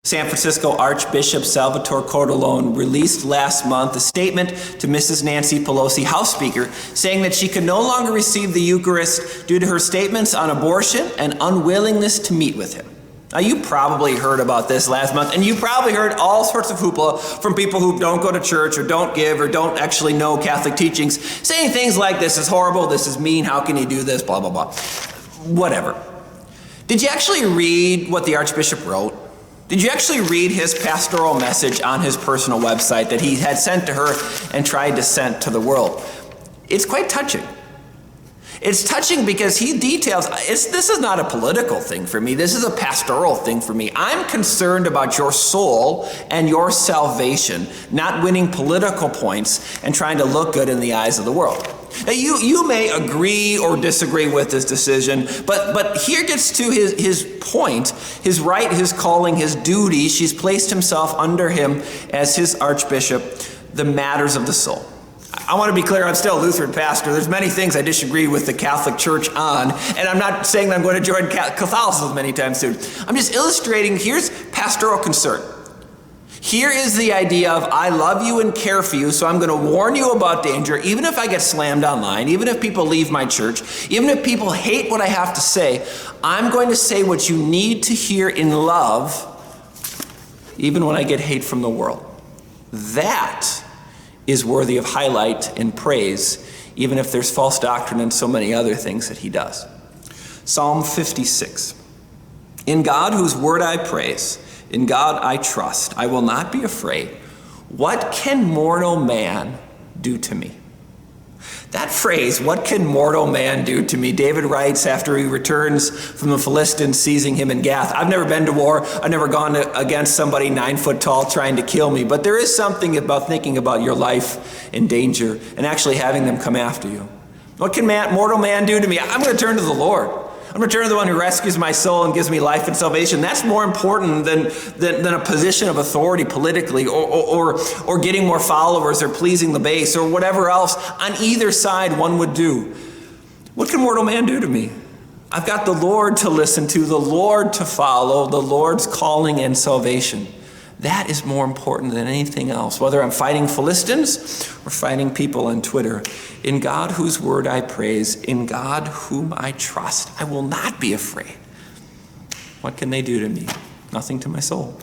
San Francisco Archbishop Salvatore Cordileone released last month a statement to Mrs. Nancy Pelosi, House Speaker, saying that she could no longer receive the Eucharist due to her statements on abortion and unwillingness to meet with him. Now, you probably heard about this last month, and you probably heard all sorts of hoopla from people who don't go to church or don't give or don't actually know Catholic teachings, saying things like, this is horrible, this is mean, how can you do this, blah, blah, blah. Whatever. Did you actually read what the Archbishop wrote? Did you actually read his pastoral message on his personal website that he had sent to her and tried to send to the world? It's quite touching. It's touching because he details, this is not a political thing for me. This is a pastoral thing for me. I'm concerned about your soul and your salvation, not winning political points and trying to look good in the eyes of the world. Now, you may agree or disagree with this decision, but here gets to his point, his right, his calling, his duty. She's placed himself under him as his archbishop, the matters of the soul. I want to be clear, I'm still a Lutheran pastor. There's many things I disagree with the Catholic Church on, and I'm not saying that I'm going to join Catholicism anytime soon. I'm just illustrating, here's pastoral concern. Here is the idea of, I love you and care for you, so I'm going to warn you about danger, even if I get slammed online, even if people leave my church, even if people hate what I have to say, I'm going to say what you need to hear in love, even when I get hate from the world. That is worthy of highlight and praise, even if there's false doctrine and so many other things that he does. Psalm 56. In God, whose word I praise, in God I trust. I will not be afraid. What can mortal man do to me? That phrase, what can mortal man do to me? David writes after he returns from the Philistines seizing him in Gath. I've never been to war. I've never gone against somebody 9 foot tall trying to kill me. But there is something about thinking about your life in danger and actually having them come after you. What can mortal man do to me? I'm going to turn to the Lord. I'm going to turn to the one who rescues my soul and gives me life and salvation. That's more important than a position of authority politically or getting more followers or pleasing the base or whatever else on either side one would do. What can mortal man do to me? I've got the Lord to listen to, the Lord to follow, the Lord's calling and salvation. That is more important than anything else, whether I'm fighting Philistines or fighting people on Twitter. In God whose word I praise, in God whom I trust, I will not be afraid. What can they do to me? Nothing to my soul.